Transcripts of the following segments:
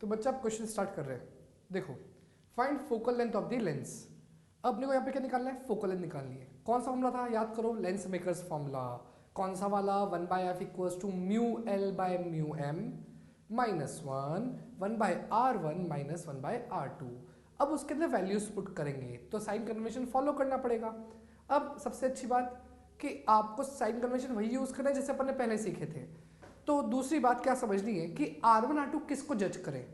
तो बच्चा आप क्वेश्चन स्टार्ट कर रहे हैं। देखो, find focal length of the lens. अब अपने को यहाँ पे क्या निकालना है? फोकल लेंथ निकालनी है। कौन सा फॉर्मूला था? याद करो, लेंस मेकर्स फॉर्मूला। कौन सा वाला? 1/f equals to mu l by mu m minus 1/r1 minus 1/r2। अब उसके अंदर वैल्यूज पुट करेंगे तो साइन कन्वेंशन फॉलो करना पड़ेगा। अब सबसे अच्छी बात कि आपको साइन कन्वेंशन वही यूज करना है जैसे अपन ने पहले सीखे थे। तो दूसरी बात क्या समझनी है कि R1 R2 किसको जज करें।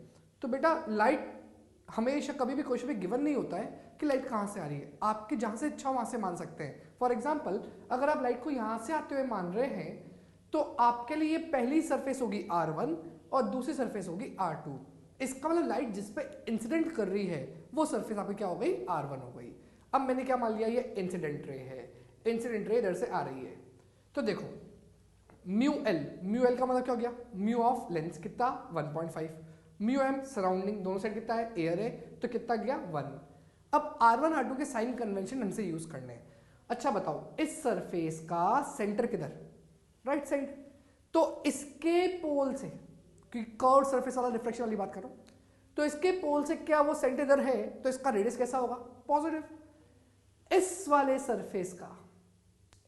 तो बेटा लाइट हमेशा कभी भी क्वेश्चन में गिवन नहीं होता है कि लाइट कहाँ से आ रही है। आपकी जहाँ से इच्छा वहाँ से मान सकते हैं। फॉर एग्जाम्पल, अगर आप लाइट को यहाँ से आते हुए मान रहे हैं तो आपके लिए पहली सरफेस होगी R1 और दूसरी सरफेस होगी R2। इसका मतलब लाइट जिस पे इंसिडेंट कर रही है वो सरफेस आपकी क्या हो गई? R1 हो गई। अब मैंने क्या मान लिया? ये इंसिडेंट रे है, इंसिडेंट रे इधर से आ रही है। तो देखो म्यू एल का मतलब क्या हो गया? म्यू ऑफ लेंस कितना? 1.5। म्यू एम सराउंडिंग दोनों साइड कितना है? एयर है, तो कितना गया? 1। अब R1 R2 के साइन कन्वेंशन हमसे यूज करने हैं। अच्छा बताओ, इस सरफेस का सेंटर किधर? Right side. तो इसके पोल से, क्योंकि कर्व सरफेस वाला रिफ्लेक्शन वाली बात कर रहा हूं, तो इसके पोल से क्या वो सेंटर इधर है तो इसका रेडियस कैसा होगा? पॉजिटिव। इस वाले सरफेस का,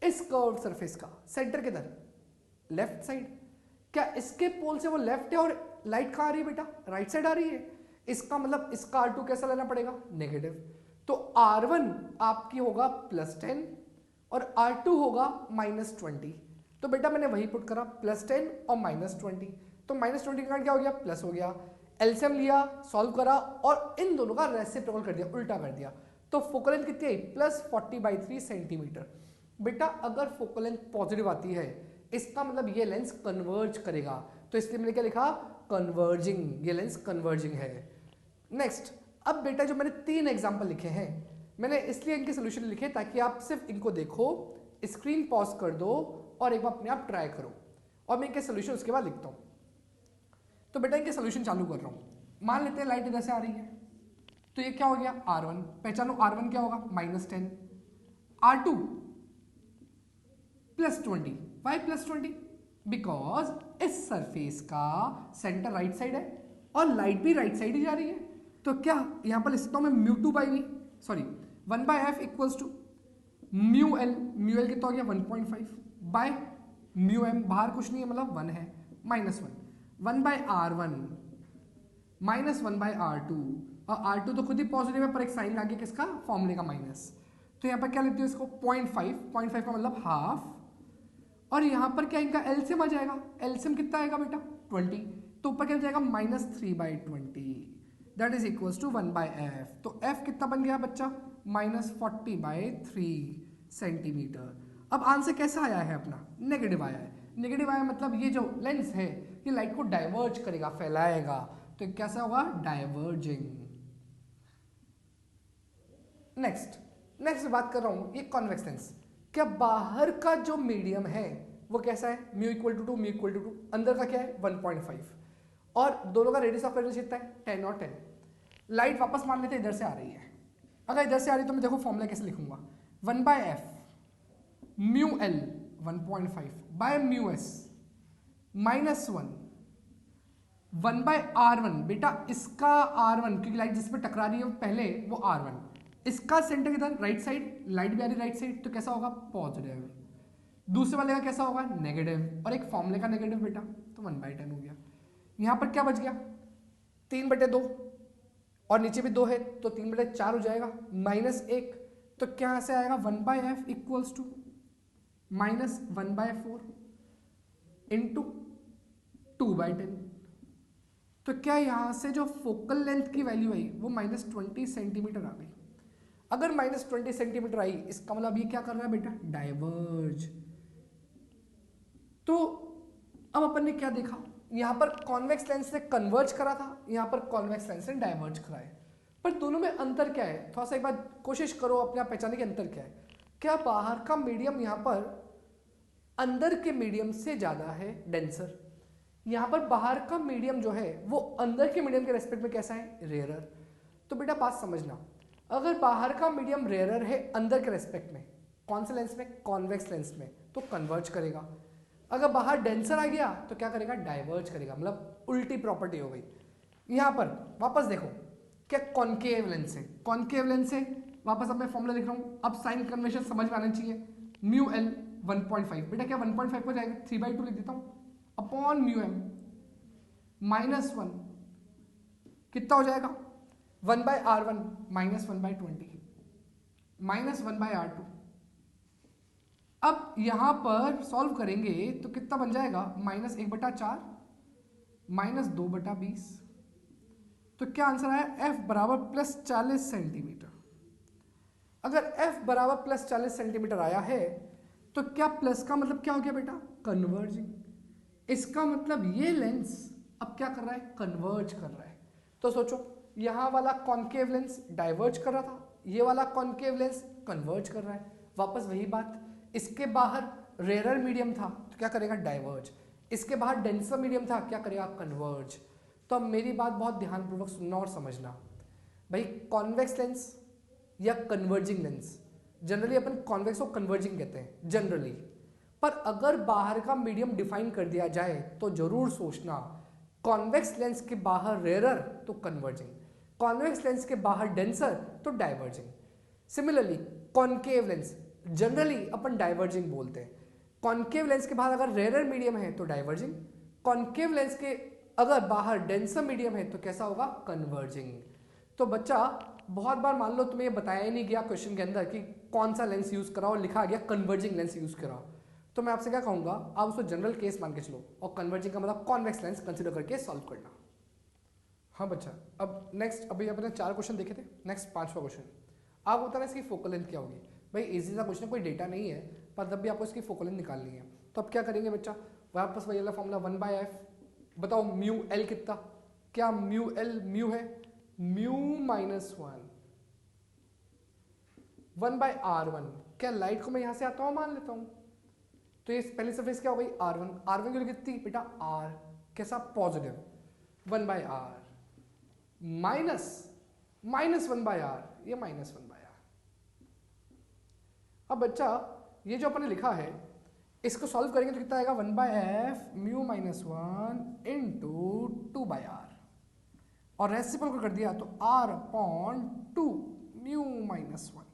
इस कर्व सरफेस का सेंटर किधर? Left side. क्या इसके पोल से वो लेफ्ट है और लाइट कहां आ रही है बेटा? राइट साइड आ रही है। इसका मतलब इसका R2 कैसा लेना पड़ेगा? नेगेटिव। तो R1 आपकी होगा +10 और R2 होगा -20। तो बेटा मैंने वही पुट करा, +10 और -20। तो -20 का क्या हो गया? प्लस हो गया। एलसीएम लिया, सॉल्व करा और इन दोनों का रेसिप्रोकल कर दिया, उल्टा कर दिया। तो फोकल लेंथ कितनी आई? +40/3 सेंटीमीटर। बेटा अगर फोकल लेंथ पॉजिटिव आती है इसका मतलब ये लेंस कन्वर्ज करेगा, तो इसलिए मैंने क्या लिखा? कन्वर्जिंग। ये लेंस कन्वर्जिंग है। नेक्स्ट, अब बेटा जो मैंने 3 एग्जांपल लिखे हैं, मैंने इसलिए इनके सोल्यूशन लिखे ताकि आप सिर्फ इनको देखो, स्क्रीन पॉज कर दो और एक बार अपने आप ट्राई करो और मैं इनके सोल्यूशन उसके बाद लिखता हूं। तो बेटा इनके सोल्यूशन चालू कर रहा हूं। मान लेते हैं लाइट इधर से आ रही है, तो ये क्या हो गया? R1। पहचानो R1 क्या होगा? -10। R2 +20। वाई +20? बिकॉज इस सरफेस का सेंटर राइट साइड है और लाइट भी राइट साइड ही जा रही है। तो क्या यहां पर लिखता हूं मैं μ2/v 1/f equals to mu L कितना हो गया? 1.5 बाय म्यू एम, बाहर कुछ नहीं है मतलब 1 है, -1 1/r1 -1/r2। और R2 तो खुद ही पॉजिटिव है पर एक साइन लागे किसका? फॉर्मूले का माइनस। तो यहां पर क्या लेते हो इसको? 0.5 का मतलब हाफ। और यहां पर क्या इनका एलसीएम आ जाएगा? एलसीएम कितना आएगा बेटा? 20। तो ऊपर क्या जाएगा? -3/20 that is equals to 1/f। तो f कितना बन गया बच्चा? -40/3 सेंटीमीटर। अब आंसर कैसा आया है अपना? नेगेटिव आया है। नेगेटिव आया मतलब ये जो लेंस है ये लाइट को डाइवर्ज करेगा, फैलाएगा। तो कैसा होगा? डाइवर्जिंग। नेक्स्ट बात कर रहा हूं ये कॉन्वेक्स लेंस। क्या बाहर का जो मीडियम है वो कैसा है? μ=2 μ=2। अंदर का क्या है? 1.5। और दोनों का रेडियस ऑफ कर्वेचर कितना है? 10 और 10। लाइट वापस मान लेते इधर से आ रही है। अगर इधर से आ रही है तो मैं देखो फॉर्मूला कैसे लिखूंगा? 1/f mu L 1.5 by mu S -1 1/r1। बेटा इसका R1 क्योंकि लाइट जिस पे टकरा रही है पहले वो R1, इसका सेंटर किधर? Right side. लाइट भी आ रही राइट साइड तो कैसा होगा? पॉजिटिव। दूसरे वाले का कैसा होगा? नेगेटिव। और एक फॉर्मूले का नेगेटिव बेटा, तो 1/10 हो गया। यहां पर क्या बच गया? 3/2 और नीचे भी 2 है तो 3/4 हो जाएगा, -1। तो क्या से आएगा? 1/f equals to -1/4 into 2/10। तो क्या यहां से जो फोकल लेंथ की वैल्यू आई वो -20 सेंटीमीटर आ गई। अगर -20 सेंटीमीटर आई इसका मतलब ये क्या कर रहा है बेटा? डाइवर्ज। तो अब अपन ने क्या देखा? यहां पर कॉन्वेक्स लेंस ने कन्वर्ज करा था, यहां पर कॉन्वेक्स लेंस ने डाइवर्ज करा है। पर दोनों में अंतर क्या है? थोड़ा सा एक बार कोशिश करो अपने आप पहचानने के अंतर क्या है। क्या बाहर का मीडियम यहां पर अंदर के मीडियम से ज्यादा है डेंसर? यहां पर बाहर का मीडियम जो है वो अंदर के मीडियम के रेस्पेक्ट में कैसा है? रेयरर। तो बेटा बात समझना, अगर बाहर का मीडियम रेयरर है अंदर के रेस्पेक्ट में, कौन से लेंस में? कॉन्वेक्स लेंस में, तो कन्वर्ज करेगा। अगर बाहर डेंसर आ गया तो क्या करेगा? डाइवर्ज करेगा, मतलब उल्टी प्रॉपर्टी हो गई। यहां पर वापस देखो क्या कॉन्केव लेंस है, कॉन्केव लेंस है, वापस अब मैं फॉर्मूला लिख रहा हूं। अब साइन कन्वेंशन समझ में आना चाहिए। म्यू एल 1.5, बेटा क्या 1.5 को जाएगा 3/2 लिख देता हूं अपॉन म्यू एम -1 कितना हो जाएगा 1/r1 -1/20 -1/r2। अब यहां पर सॉल्व करेंगे तो कितना बन जाएगा -1/4 -2/20। तो क्या आंसर आया f बराबर +40 सेंटीमीटर। अगर f बराबर +40 सेंटीमीटर आया है तो क्या प्लस का मतलब क्या हो गया बेटा कन्वर्जिंग। इसका मतलब ये लेंस अब क्या कर रहा है कन्वर्ज कर रहा है। तो सोचो यहां वाला कॉन्केव लेंस डाइवर्ज कर रहा था, ये वाला कॉन्केव लेंस कन्वर्ज कर रहा है। वापस वही बात, इसके बाहर रेयर मीडियम था तो क्या करेगा डाइवर्ज, इसके बाहर डेंसर मीडियम था क्या करेगा कन्वर्ज। तो अब मेरी बात बहुत ध्यानपूर्वक सुनना और समझना भाई, कॉन्वेक्स लेंस या कन्वर्जिंग लेंस, जनरली अपन कॉन्वेक्स और कन्वर्जिंग कहते हैं जनरली, पर अगर बाहर का मीडियम डिफाइन कर दिया जाए तो जरूर सोचना कॉन्वेक्स लेंस के बाहर रेयरर तो कन्वर्जिंग, कॉन्वेक्स लेंस के बाहर डेंसर तो diverging. Similarly concave lens generally अपन डाइवर्जिंग बोलते हैं, कॉन्केव लेंस के बाहर अगर रेयरर मीडियम है तो डाइवर्जिंग, कॉन्केव लेंस के अगर बाहर डेंसर मीडियम है तो कैसा होगा कन्वर्जिंग। तो बच्चा बहुत बार मान लो तुम्हें ये बताया ही नहीं गया क्वेश्चन के अंदर कि कौन सा लेंस यूज कराओ, लिखा गया कन्वर्जिंग लेंस यूज कराओ, तो मैं आपसे क्या कहूंगा आप उसको जनरल केस मान के चलो और कन्वर्जिंग का मतलब कॉन्वेक्स लेंस कंसीडर करके सॉल्व करना। हाँ बच्चा, अब नेक्स्ट अभी अपने 4 क्वेश्चन देखे थे, नेक्स्ट 5वां क्वेश्चन आप बताना इसकी फोकल लेंथ क्या होगी। भाई इजी सा क्वेश्चन, कोई डेटा नहीं है पर तब भी आपको इसकी फोकल लेंथ निकालनी है। तो अब क्या करेंगे बच्चा, वापस वही वाला फॉर्मूला 1/f, बताओ म्यू एल कितना, क्या म्यू एल म्यू है म्यू -1 क्या लाइट को मैं यहां से आता हूं मान लेता हूं, तो ये पहली सरफेस क्या हो गई r1 की कितनी बेटा r कैसा पॉजिटिव 1/r -1/r ये -1/r। अब बच्चा ये जो अपने लिखा है इसको सॉल्व करेंगे तो कितना आएगा 1/f म्यू -1 इंटू 2/r और रेसिप्रोकल कर दिया तो r/2 म्यू -1,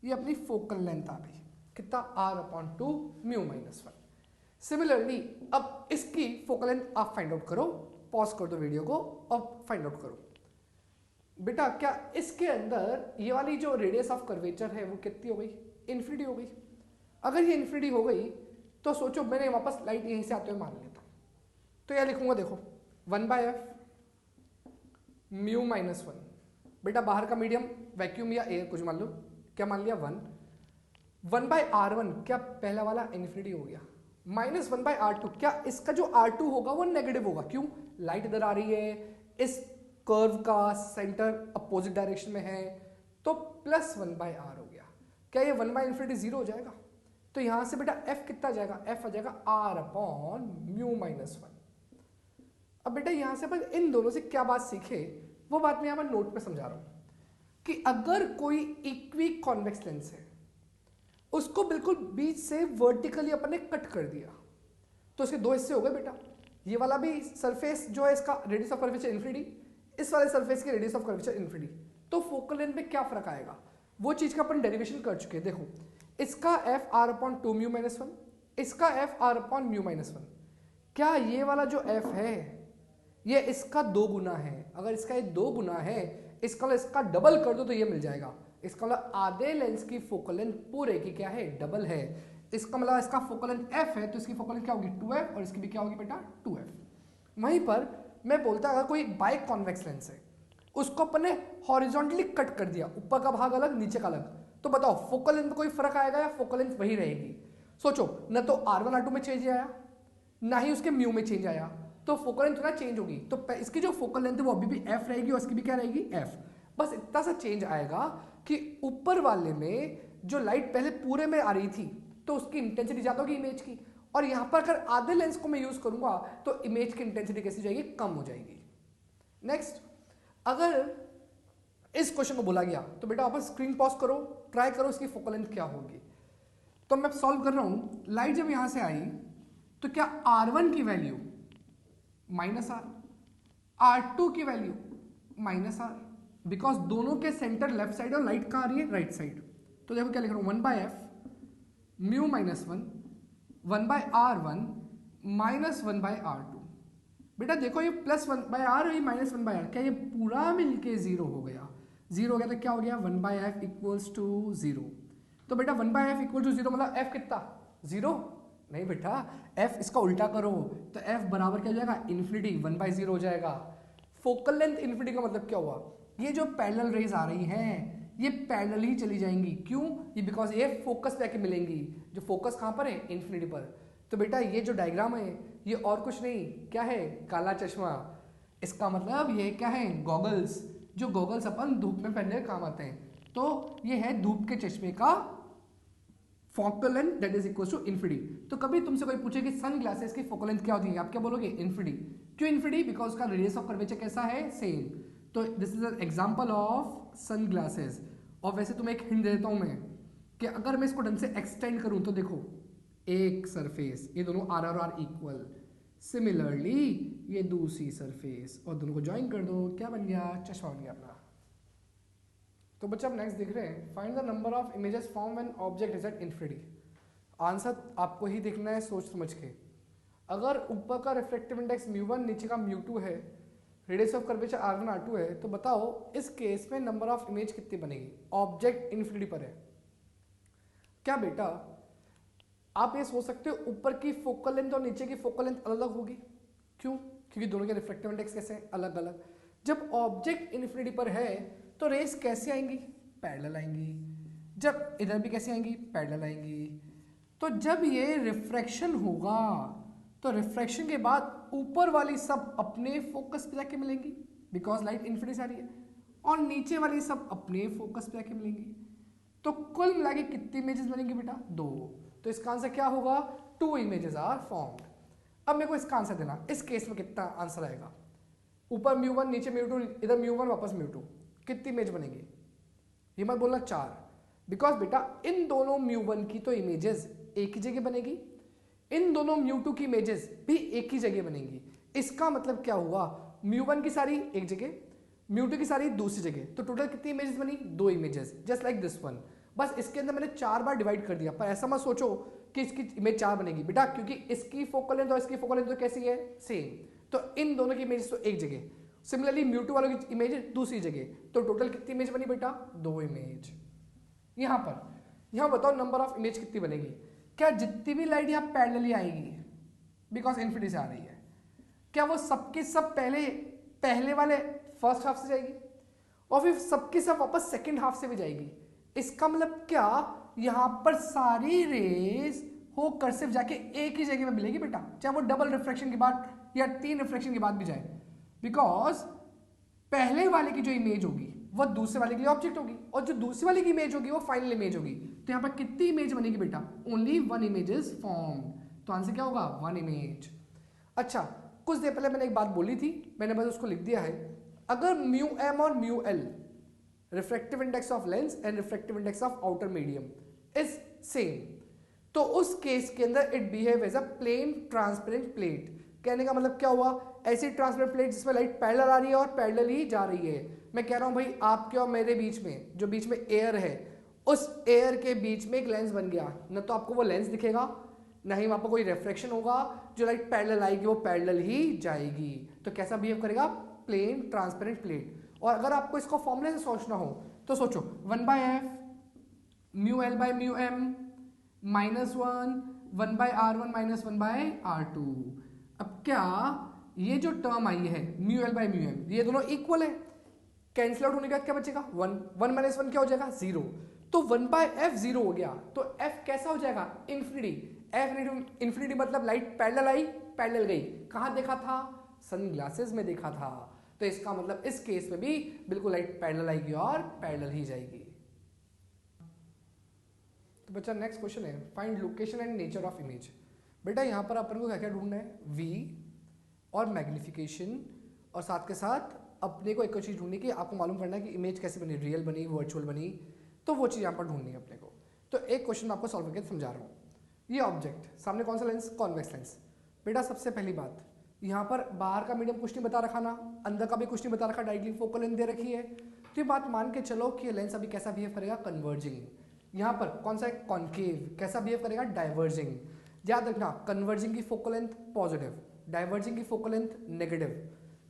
ये अपनी फोकल लेंथ आ गई कितना r/2 म्यू -1। सिमिलरली अब इसकी फोकल लेंथ आप फाइंड आउट करो, पॉज कर दो वीडियो को और फाइंड आउट करो। बेटा क्या इसके अंदर ये वाली जो रेडियस ऑफ कर्वेचर है वो कितनी हो गई इन्फिनिटी हो गई। अगर ये इन्फिनिटी हो गई तो सोचो मैंने वापस लाइट यहीं से आते हुए मान लेता हूं, तो यह लिखूंगा देखो 1/f म्यू -1, बेटा बाहर का मीडियम वैक्यूम या एयर कुछ मान लो, क्या मान लिया 1/r1 क्या पहला वाला इन्फिनिटी हो गया -1/r2 क्या इसका जो r2 होगा वो नेगेटिव होगा, क्यों लाइट इधर आ रही है, इस कर्व का सेंटर अपोजिट डायरेक्शन में है तो +1/r हो गया। क्या ये 1/∞ 0 हो जाएगा, तो यहां से बेटा f कितना जाएगा f आ जाएगा r/म्यू -1। अब बेटा यहां से अपन इन दोनों से क्या बात सीखे वो बात मैं यहां पर नोट पे समझा रहा हूं कि अगर कोई इक्वी कॉन्वेक्स लेंस है उसको बिल्कुल बीच से वर्टिकली अपन ने कट कर दिया तो उसके 2 हिस्से हो गए बेटा, ये वाला भी सरफेस जो है इसका रेडियस ऑफ कर्वेचर इन्फिनिटी, इस वाले सरफेस की रेडियस ऑफ कर्वेचर इन्फिनिटी, तो फोकल लेंथ में क्या फर्क आएगा वो चीज का अपन डेरिवेशन कर चुके हैं। देखो इसका f r/2 म्यू -1, इसका f r/म्यू -1, क्या ये वाला जो f है ये इसका 2 गुना है, अगर इसका ये 2 गुना है इसका मतलब इसका डबल कर दो तो ये मिल जाएगा, इसका मतलब आधे लेंस की फोकल लेंथ पूरे की क्या है डबल है, इसका मतलब इसका फोकल लेंथ f है तो इसकी फोकल लेंथ क्या होगी 2f और इसकी भी क्या होगी बेटा 2f। वहीं पर मैं बोलता अगर कोई बाई कॉन्वेक्स लेंस है उसको अपन ने हॉरिजॉन्टली कट कर दिया, ऊपर का भाग अलग नीचे का अलग, तो बताओ फोकल लेंथ में कोई फर्क आएगा या फोकल लेंथ वही रहेगी। सोचो न तो r1 r2 में चेंज आया ना ही उसके म्यू में चेंज आया, तो फोकल लेंथ थोड़ा चेंज होगी, तो इसकी जो फोकल लेंथ है वो अभी भी f रहेगी और इसकी भी क्या रहेगी f, बस इतना सा चेंज आएगा कि ऊपर वाले में जो लाइट पहले पूरे में आ रही थी तो उसकी इंटेंसिटी ज्यादा होगी इमेज की, और यहां पर अगर आधे लेंस को मैं यूज करूंगा तो इमेज की इंटेंसिटी कैसी जाएगी कम हो जाएगी। नेक्स्ट अगर इस क्वेश्चन को बोला गया तो बेटा वापस स्क्रीन पॉज करो, ट्राई करो इसकी फोकल लेंथ क्या होगी। तो मैं सॉल्व कर रहा हूं, लाइट जब यहां से आई तो क्या r1 की वैल्यू -r, R2 की वैल्यू माइनस आर, बिकॉज दोनों के सेंटर लेफ्ट साइड और लाइट कहाँ आ रही है, राइट साइड। तो देखो क्या लिख रहा हूँ, 1/f mu minus 1/r1 minus 1/r2। बेटा देखो ये +1/r और ये -1/r, क्या ये पूरा मिलके 0 हो गया? 0 हो गया तो क्या हो गया, 1/f इक्वल्स टू 0। तो बेटा 1/f इक्वल टू 0 मतलब f कितना, 0? नहीं बेटा, f इसका उल्टा करो तो f बराबर क्या हो जाएगा, इन्फिनिटी, 1/0 हो जाएगा। फोकल लेंथ इन्फिनिटी का मतलब क्या हुआ, ये जो पैरेलल रेज आ रही हैं ये पैरेलल ही चली जाएंगी। क्यों? ये बिकॉज ये फोकस पे आके मिलेंगी, जो फोकस कहाँ पर है, इन्फिनिटी पर। तो बेटा ये जो डायग्राम है ये और कुछ नहीं, क्या है, काला चश्मा। इसका मतलब ये क्या है, गॉगल्स, जो गॉगल्स अपन धूप में पहनने के काम आते हैं। तो ये है धूप के चश्मे का focal length, that is equal to infinity. तो कभी तुमसे कोई पूछे कि सन ग्लासेस की फोकल लेंथ क्या होती है, आप क्या बोलोगे, इन्फिनिटी। क्यों इन्फिनिटी? बिकॉज उसका रेडियस ऑफ कर्वेचर कैसा है, सेम। तो this is an example of sun glasses. और वैसे तुम्हें एक हिंट देता हूं मैं कि अगर मैं इसको ढंग से एक्सटेंड करूं तो देखो, एक सरफेस, ये दोनों आर और आर इक्वल, सिमिलरली ये दूसरी सरफेस, और दोनों को ज्वाइन कर दो, क्या बन गया, चश्मा बन गया अपना। तो बच्चा आप नेक्स्ट देख रहे हैं, find the number of images form when object is at infinity. Answer आपको ही देखना है सोच समझ के। अगर ऊपर का रिफ्लेक्टिव इंडेक्स μ1 नीचे का μ2 है, radius of curvature r1 r2 है, तो बताओ इस केस में नंबर ऑफ इमेज कितनी बनेगी, ऑब्जेक्ट इन्फिनिटी पर है। क्या बेटा आप ये सोच सकते हो ऊपर की फोकल लेंथ और नीचे की फोकल लेंथ अलग अलग होगी? क्यों? क्योंकि दोनों के रिफ्लेक्टिव इंडेक्स कैसे हैं, अलग अलग। जब ऑब्जेक्ट इन्फिनिटी पर है तो रेस कैसे आएंगी, पैरेलल आएंगी। जब इधर भी कैसे आएंगी, पैरेलल आएंगी। तो जब ये रिफ्रैक्शन होगा तो रिफ्रैक्शन के बाद ऊपर वाली सब अपने फोकस पे जाके मिलेंगी, बिकॉज लाइट इन्फिनिटी से आ रही है, और नीचे वाली सब अपने फोकस पे जाके मिलेंगी। तो कुल मिला के कितनी इमेजेस बनेंगी बेटा, 2। तो इसका आंसर क्या होगा, 2 इमेजेस आर फॉर्म्ड। अब मेरे को इसका आंसर देना, इस केस में कितना आंसर आएगा, ऊपर μ1 नीचे μ2, इधर μ1 वापस μ2, कितनी इमेज बनेगी? ये मत बोलना 4, बिकॉज बेटा इन दोनों μ1 की तो इमेजेस एक ही जगह बनेगी, इन दोनों μ2 की इमेजेस भी एक ही जगह बनेंगी। इसका मतलब क्या हुआ, μ1 की सारी एक जगह, μ2 की सारी दूसरी जगह, तो टोटल कितनी इमेजेस बनी, 2 images, just like this one. बस इसके अंदर मैंने 4 बार डिवाइड कर दिया, पर ऐसा मत सोचो कि इसकी इमेज 4 बनेगी बेटा, क्योंकि इसकी फोकल लेंथ और इसकी फोकल लेंथ तो कैसी है, सेम। तो इन दोनों की इमेजेस तो एक जगह, सिमिलरली μ2 वालों की इमेज दूसरी जगह, तो टोटल कितनी इमेज बनी बेटा, 2 इमेज। यहाँ बताओ नंबर ऑफ इमेज कितनी बनेगी। क्या जितनी भी लाइट यहाँ पैरेलली आएगी, बिकॉज इन्फिनिटी से आ रही है, क्या वो सबके सब पहले वाले फर्स्ट हाफ से जाएगी, और फिर सबके सब वापस सेकंड हाफ से भी जाएगी? इसका मतलब क्या, यहां पर सारी रेस होकर सिर्फ जाके एक ही जगह में मिलेगी बेटा, चाहे वो डबल रिफ्रैक्शन के बाद या 3 रिफ्रैक्शन के बाद भी जाए, बिकॉज पहले वाले की जो इमेज होगी वो दूसरे वाले के लिए ऑब्जेक्ट होगी, और जो दूसरे वाले की इमेज होगी वो फाइनल इमेज होगी। तो यहां पर कितनी इमेज बनेगी बेटा, ओनली 1 इमेज इज फॉर्म्ड। तो आंसर क्या होगा, 1 इमेज। अच्छा, कुछ देर पहले मैंने एक बात बोली थी, मैंने बस उसको लिख दिया है। अगर μm और μl refractive index of lens and refractive index of outer medium is same, तो उस केस के अंदर it behave as a plane transparent plate. कहने का मतलब क्या हुआ, ऐसी ट्रांसपेरेंट प्लेट जिसमें लाइट पैरेलल आ रही है और पैरेलल ही जा रही है। मैं कह रहा हूं भाई आपके और मेरे बीच में, जो बीच में एयर है, उस एयर के बीच में एक लेंस बन गया, न तो आपको वो लेंस दिखेगा, ना ही वहां पर कोई रिफ्रैक्शन होगा, जो लाइट पैरेलल आएगी वो पैरेलल ही जाएगी। तो कैसा बिहेव करेगा, प्लेन ट्रांसपेरेंट प्लेट। और अगर आपको इसको फॉर्मूले से सोचना हो तो सोचो 1/f μl/μm -1 1/r1 -1/r2। अब क्या ये जो टर्म आई है μl/μm, ये दोनों इक्वल है, कैंसिल आउट होने के बाद क्या बचेगा, 1 1 - 1 क्या हो जाएगा, 0। तो 1/f 0 हो गया, तो f कैसा हो जाएगा, इन्फिनिटी। f इन्फिनिटी मतलब लाइट पैरेलल आई पैरेलल गई, कहां देखा था, सन ग्लासेस में देखा था। तो इसका मतलब इस केस में भी बिल्कुल लाइट पैरेलल आएगी और पैरेलल ही जाएगी। तो बच्चा नेक्स्ट क्वेश्चन है, find location and nature of image. बेटा यहाँ पर अपन को क्या क्या ढूंढना है, v और मैग्निफिकेशन, और साथ के साथ अपने को एक चीज ढूंढनी कि आपको मालूम करना है कि इमेज कैसे बनी, रियल बनी, वर्चुअल बनी, तो वो चीज़ यहाँ पर ढूंढनी है अपने को। तो एक क्वेश्चन मैं आपको सॉल्व करके समझा रहा हूँ। ये ऑब्जेक्ट सामने कौन सा लेंस, कॉन्वेक्स लेंस। बेटा सबसे पहली बात, यहाँ पर बाहर का मीडियम कुछ नहीं बता रखा ना, अंदर का भी कुछ नहीं बता रखा, डायरेक्टली फोकल लेंथ दे रखी है। तो ये बात मान के चलो कि ये लेंस अभी कैसा बिहेव करेगा, कन्वर्जिंग। यहाँ पर कौन सा है, कॉन्केव, कैसा बिहेव करेगा, डाइवर्जिंग। याद रखना कन्वर्जिंग की फोकल लेंथ पॉजिटिव, डाइवर्जिंग की फोकल लेंथ नेगेटिव।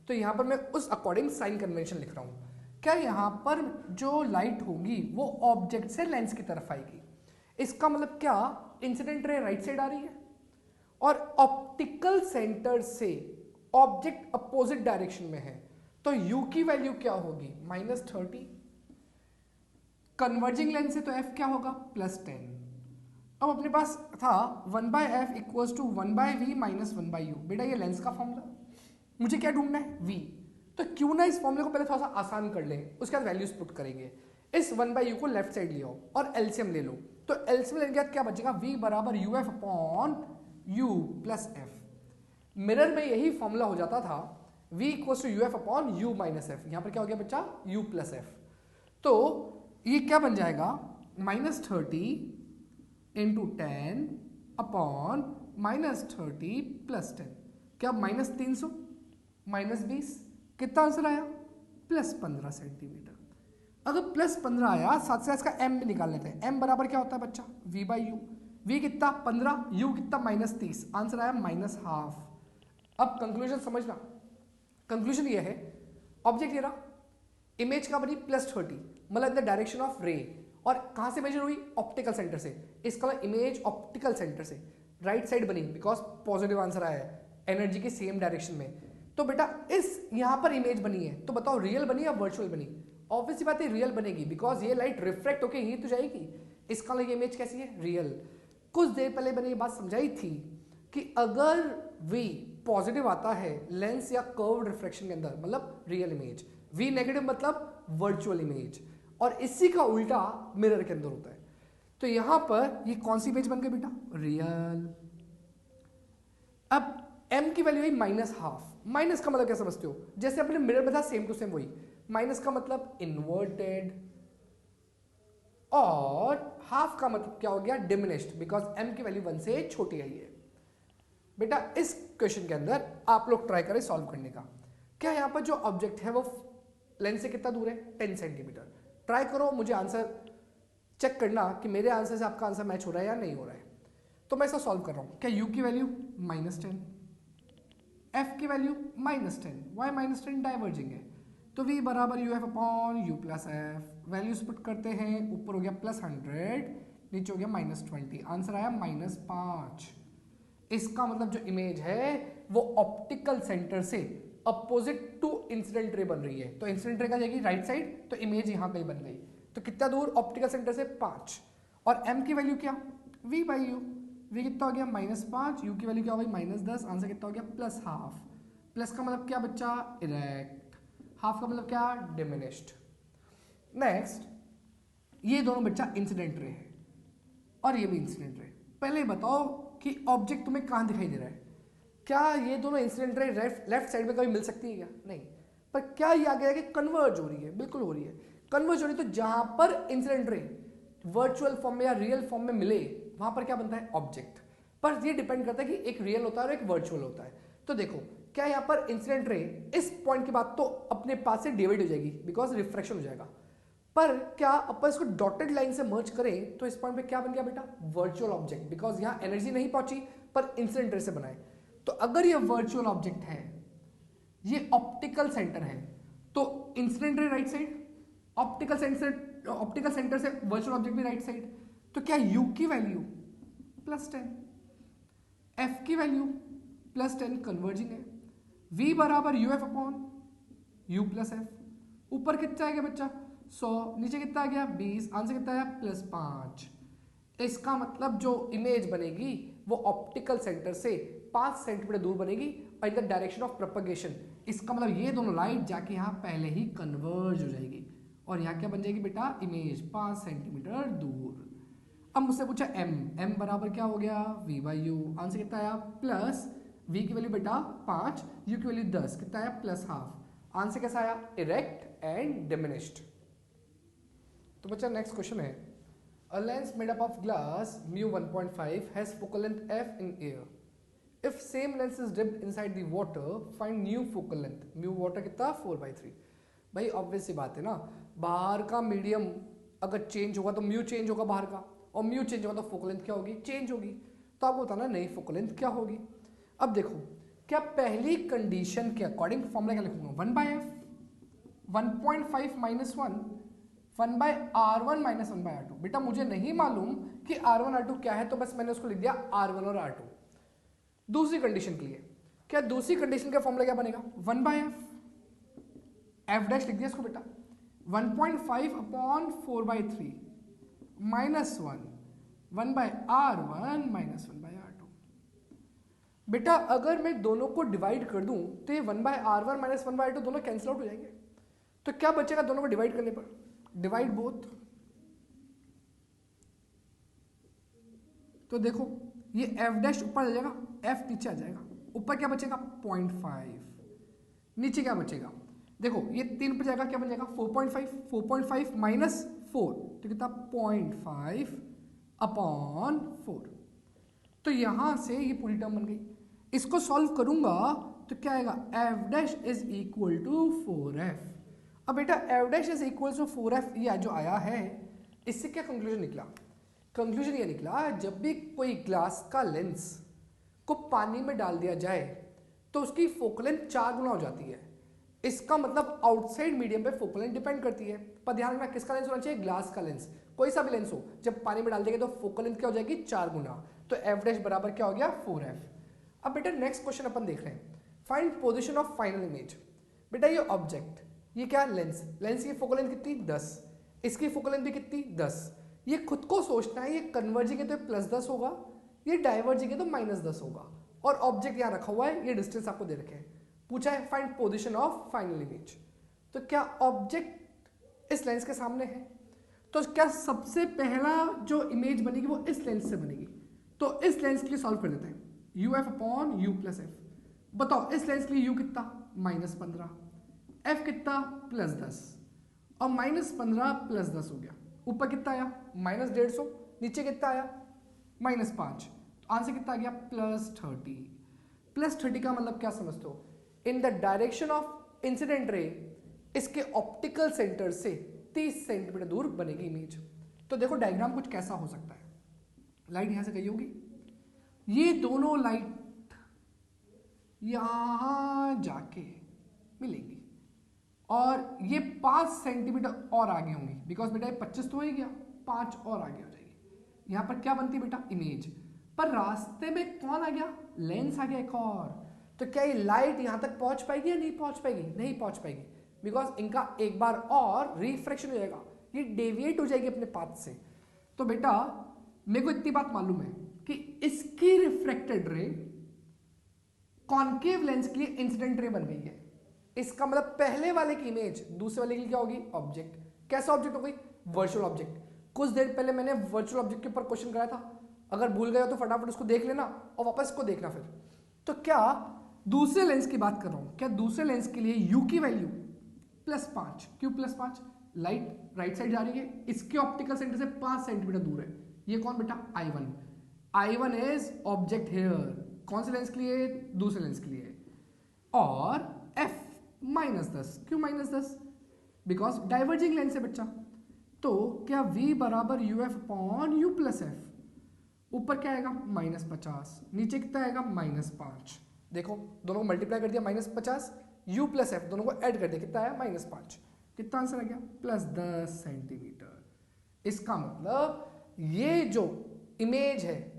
तो यहाँ पर मैं उस अकॉर्डिंग साइन कन्वेंशन लिख रहा हूँ। क्या यहाँ पर जो लाइट होगी वो ऑब्जेक्ट से लेंस की तरफ आएगी, इसका मतलब क्या, इंसिडेंट रे राइट साइड आ रही है और ऑप्टिकल सेंटर से ऑब्जेक्ट अपोजिट डायरेक्शन में है, तो u की वैल्यू क्या होगी, -30। कन्वर्जिंग लेंस से तो f क्या होगा, +10। अब अपने पास था 1/f equals to 1/v minus 1/u। बेटा ये लेंस का फॉर्मूला, मुझे क्या ढूंढना है, v। तो क्यों ना इस फॉर्मूले को पहले थोड़ा सा आसान कर लें, उसके बाद वैल्यूज पुट करेंगे। इस 1/u को लेफ्ट साइड ले आओ और एलसीएम ले लो। तो एलसीएम लेने के बाद क्या बचेगा, v बराबर uf upon u plus f। Mirror में यही फॉर्मूला हो जाता था, v equals to uf upon u minus f। यहाँ पर क्या हो गया बच्चा, u प्लस f। तो ये क्या बन जाएगा, -30 इंटू 10 अपॉन -30 प्लस 10, क्या -300 -20, कितना आंसर आया, +15 सेंटीमीटर। अगर +15 आया, साथ से इसका m भी निकाल लेते हैं। m बराबर क्या होता है बच्चा, v/u। v कितना 15, u कितना -30, आंसर आया -12। अब कंक्लूजन समझना, कंक्लूजन ये है, ऑब्जेक्ट ये रहा, इमेज का बनी +30, मतलब इन द डायरेक्शन ऑफ रे, और कहां से मेजर हुई, ऑप्टिकल सेंटर से। इसका मतलब इमेज ऑप्टिकल सेंटर से राइट साइड बनी, बिकॉज पॉजिटिव आंसर आया है, एनर्जी के सेम डायरेक्शन में। तो बेटा इस यहां पर इमेज बनी है, तो बताओ रियल बनी या वर्चुअल बनी, ऑब्वियसली बात है रियल बनेगी, बिकॉज ये लाइट रिफ्लेक्ट होके ही तो जाएगी। इसका मतलब इमेज कैसी है, रियल। कुछ देर पहले मैंने ये बात समझाई थी कि अगर v पॉजिटिव आता है लेंस या कर्व रिफ्लेक्शन के अंदर, मतलब रियल इमेज, v नेगेटिव मतलब वर्चुअल इमेज, और इसी का उल्टा मिरर के अंदर होता है। तो यहां पर ये कौन सी इमेज बन गई बेटा, रियल। अब m की वैल्यू है -12। माइनस का मतलब क्या समझते हो, जैसे अपने मिरर में था सेम टू सेम वही, माइनस का मतलब इन्वर्टेड, और हाफ का मतलब क्या हो गया, डिमिनिश्ड, बिकॉज m की वैल्यू 1 से छोटी आई है। बेटा इस क्वेश्चन के अंदर आप लोग ट्राई करें सॉल्व करने का। क्या यहाँ पर जो ऑब्जेक्ट है वो लेंस से कितना दूर है, 10 सेंटीमीटर। ट्राई करो, मुझे आंसर चेक करना कि मेरे आंसर से आपका आंसर मैच हो रहा है या नहीं हो रहा है। तो मैं इसको सॉल्व कर रहा हूँ। क्या u की वैल्यू -10, f की वैल्यू -10, y -10 डाइवर्जिंग है, तो v बराबर uf upon u plus F. Values put करते हैं, ऊपर हो गया +100, नीचे हो गया -20, आंसर आया -5। इसका मतलब जो इमेज है वो ऑप्टिकल सेंटर से अपोजिट टू इंसिडेंट रे बन रही है, तो इंसिडेंट रे का जाएगी राइट साइड, तो इमेज यहां कहीं बन गई। तो कितना दूर, ऑप्टिकल सेंटर से 5, और m की वैल्यू क्या, v/u। v कितना हो गया -5, u की वैल्यू क्या हो गई -10, आंसर कितना हो गया +12। प्लस का मतलब क्या बच्चा, इरेक्ट, हाफ का मतलब क्या, डिमिनिश्ड। नेक्स्ट, ये दोनों बच्चा इंसिडेंट रे है और ये भी इंसिडेंट रे। पहले बताओ कि ऑब्जेक्ट तुम्हें कहां दिखाई दे रहा है, क्या ये दोनों इंसिडेंट रे लेफ्ट साइड में कभी मिल सकती है क्या, नहीं। पर क्या ये आ गया कि कन्वर्ज हो रही है, बिल्कुल हो रही है, कन्वर्ज हो रही है। तो जहां पर इंसिडेंट रे वर्चुअल फॉर्म में या रियल फॉर्म में मिले, वहां पर क्या बनता है, ऑब्जेक्ट। पर ये डिपेंड करता है कि एक रियल होता है और एक वर्चुअल होता है। तो देखो क्या यहाँ पर इंसिडेंट रे इस पॉइंट के बाद तो अपने पास से डिवाइड हो जाएगी, बिकॉज रिफ्रैक्शन हो जाएगा। पर क्या अपन इसको डॉटेड लाइन से मर्ज करें तो इस पॉइंट पे क्या बन गया बेटा, वर्चुअल ऑब्जेक्ट, बिकॉज यहाँ एनर्जी नहीं पहुंची पर इंसिडेंट रे से बनाए। तो अगर ये वर्चुअल ऑब्जेक्ट है, ये ऑप्टिकल सेंटर है, तो incident ray right side, optical centre से वर्चुअल ऑब्जेक्ट भी राइट साइड। तो क्या u की वैल्यू +10, f की वैल्यू +10 कन्वर्जिंग है, v बराबर uf upon u plus F. ऊपर कितना आएगा बच्चा 100, नीचे कितना आ गया 20, आंसर कितना आया +5। इसका मतलब जो इमेज बनेगी वो ऑप्टिकल सेंटर से 5 सेंटीमीटर दूर बनेगी और in the direction of propagation. इसका मतलब ये दोनों लाइट जाके यहाँ पहले ही कन्वर्ज हो जाएगी और यहाँ क्या बन जाएगी बेटा, इमेज 5 सेंटीमीटर दूर। अब मुझसे पूछा m बराबर क्या हो गया, v/u। आंसर कितना आया प्लस, v की वैल्यू बेटा 5, u की वैल्यू 10, कितना आया +12। आंसर कैसा आया, इरेक्ट एंड डिमिनिश्ड। तो बच्चा नेक्स्ट क्वेश्चन है, a lens made up of glass mu 1.5 has focal length f in air if same lens is dipped inside the water find new focal length. Mu water कितना 4/3। भाई obvious सी बात है ना, बाहर का मीडियम अगर change होगा तो म्यू चेंज होगा बाहर का, और म्यू चेंज होगा तो फोकल लेंथ क्या होगी, चेंज होगी। तो आपको बताना नई फोकल लेंथ क्या होगी। अब देखो क्या पहली कंडीशन के अकॉर्डिंग फॉर्मूला क्या लिखूंगा, 1/f 1.5 minus 1/r1 minus 1/r2। बेटा मुझे नहीं मालूम कि r1 r2 क्या है, तो बस मैंने उसको लिख दिया r1 और r2। दूसरी कंडीशन के लिए क्या, दूसरी कंडीशन का फॉर्मूला क्या बनेगा, 1/f f डैश लिख दिया इसको बेटा, 1.5 upon 4/3 minus 1/r1 minus 1/r2। बेटा अगर मैं दोनों को डिवाइड कर दूं तो ये 1/r1 माइनस 1/r2 दोनों कैंसिल आउट हो जाएंगे। तो क्या बचेगा दोनों को डिवाइड करने पर, डिवाइड बोथ। तो देखो ये f डैश ऊपर आ जाएगा, f नीचे आ जाएगा, ऊपर क्या बचेगा 0.5, नीचे क्या बचेगा, देखो ये 3 पर जाएगा, क्या बन जाएगा 4.5 माइनस 4 तो कितना 0.5 अपॉन 4। तो यहां से ये पूरी टर्म बन गई। इसको सॉल्व करूंगा तो क्या आएगा, f dash is equal to 4f। अब बेटा f dash is equal to 4f ये जो आया है, इससे क्या कंक्लूजन निकला, कंक्लूजन ये निकला जब भी कोई ग्लास का लेंस को पानी में डाल दिया जाए तो उसकी फोकल लेंथ 4 गुना हो जाती है। इसका मतलब आउटसाइड मीडियम पे फोकल लेंथ डिपेंड करती है। पर ध्यान रखना किसका लेंस होना चाहिए, ग्लास का लेंस। कोई सा भी लेंस हो जब पानी में डाल देंगे तो फोकल लेंथ क्या हो जाएगी 4 गुना। तो f डैश बराबर क्या हो गया 4f। अब बेटा नेक्स्ट क्वेश्चन अपन देख रहे हैं, find position of final image. बेटा ये ऑब्जेक्ट, ये क्या लेंस, लेंस की फोकल लेंथ कितनी 10, इसकी फोकल लेंथ भी कितनी 10। ये खुद को सोचना है, ये कन्वर्जिंग है तो +10 होगा, ये डाइवर्जिंग है तो -10 होगा, और ऑब्जेक्ट यहाँ रखा हुआ है, ये डिस्टेंस आपको दे रखे हैं। पूछा है find position of final image. तो क्या ऑब्जेक्ट इस लेंस के सामने है, तो क्या सबसे पहला जो इमेज बनेगी वो इस लेंस से बनेगी। तो इस लेंस के लिए सॉल्व कर देते हैं, uf upon u plus F. बताओ इस लेंस के लिए u कितना -15, f कितना +10, और -15 +10 हो गया। ऊपर कितना आया -150, नीचे कितना आया -5, तो आंसर कितना आ गया +30। +30 का मतलब क्या समझते हो, in the direction of incident ray इसके ऑप्टिकल सेंटर से 30 सेंटीमीटर दूर बनेगी इमेज। तो देखो डायग्राम कुछ कैसा हो सकता है, लाइट यहां से गई होगी, ये दोनों लाइट यहां जाके मिलेंगी, और ये 5 सेंटीमीटर और आगे होंगी, बिकॉज बेटा ये 25 तो हो ही गया, 5 और आगे हो जाएगी। यहां पर क्या बनती है बेटा इमेज, पर रास्ते में कौन आ गया, लेंस आ गया एक और। तो क्या ये लाइट यहां तक पहुंच पाएगी या नहीं पहुंच पाएगी, नहीं पहुंच पाएगी, बिकॉज इनका एक बार और रिफ्रैक्शन हो जाएगा, ये डेविएट हो जाएगी अपने पाथ से। तो बेटा मेरे को इतनी बात मालूम है कि इसकी रिफ्रैक्टेड रे कॉन्केव लेंस के लिए इंसिडेंट रे बन गई है। इसका मतलब पहले वाले की इमेज दूसरे वाले की क्या होगी, ऑब्जेक्ट। कैसा ऑब्जेक्ट हो गई, वर्चुअल ऑब्जेक्ट। कुछ देर पहले मैंने वर्चुअल ऑब्जेक्ट के ऊपर क्वेश्चन कराया था, अगर भूल गए हो तो फटाफट उसको देख लेना और वापस इसको देखना फिर। तो क्या दूसरे लेंस की बात कर रहा हूं, क्या दूसरे लेंस के लिए u की वैल्यू +5, क्यों +5, लाइट राइट साइड जा रही है, इसके ऑप्टिकल सेंटर से 5 सेंटीमीटर दूर है। ये कौन बेटा I1 इज ऑब्जेक्ट हेयर, कौन से लेंस के लिए, दूसरे लेंस के लिए। और f -10, क्यों -10, बिकॉज डाइवर्जिंग लेंस है बच्चा। तो क्या v बराबर uf upon u plus F, ऊपर क्या आएगा -50, नीचे कितना आएगा -5। देखो दोनों को मल्टीप्लाई कर दिया, -50 u प्लस एफ, दोनों को ऐड कर दिया, कितना आया -5। कितना आंसर आ गया +10 सेंटीमीटर। इसका मतलब ये जो इमेज है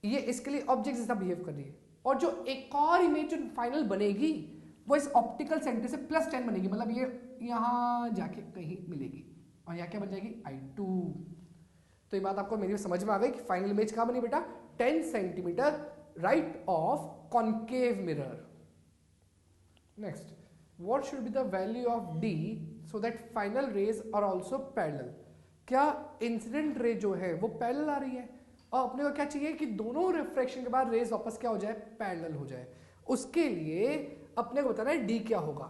ये इसके लिए ऑब्जेक्ट जैसा बिहेव कर रही है, और जो एक और इमेज जो फाइनल बनेगी वो इस ऑप्टिकल सेंटर से +10 बनेगी, मतलब ये यहां जाके कहीं मिलेगी, और यहाँ क्या बन जाएगी I2। तो ये बात आपको मेरी समझ में आ गई कि फाइनल इमेज कहां बनी बेटा, 10 centimetre right of concave mirror. Next, what should be the value of D so that final rays are also parallel। क्या इंसिडेंट रे जो है वो पैरेलल आ रही है, और अपने को क्या चाहिए कि दोनों रिफ्रैक्शन के बाद रेज वापस क्या हो जाए, पैरेलल हो जाए। उसके लिए अपने को बताना है D क्या होगा।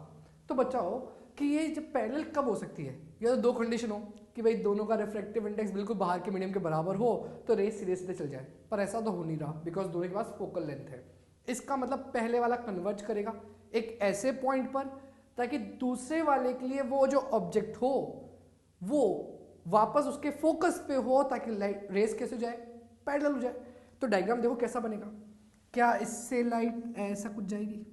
तो बचाओ कि ये जब पैरेलल कब हो सकती है, या तो 2 कंडीशन हो कि भाई दोनों का रिफ्रैक्टिव इंडेक्स बिल्कुल बाहर के मीडियम के बराबर हो तो रेज सीधे सीधे चल जाए, पर ऐसा तो हो नहीं रहा बिकॉज दोनों के पास फोकल लेंथ है। इसका मतलब पहले वाला कन्वर्ज करेगा एक ऐसे पॉइंट पर ताकि दूसरे वाले के लिए वो जो ऑब्जेक्ट हो वो वापस उसके फोकस पे हो, ताकि लाइट रेस कैसे जाए, पैरेलल हो जाए। तो डायग्राम देखो कैसा बनेगा, क्या इससे लाइट ऐसा कुछ जाएगी,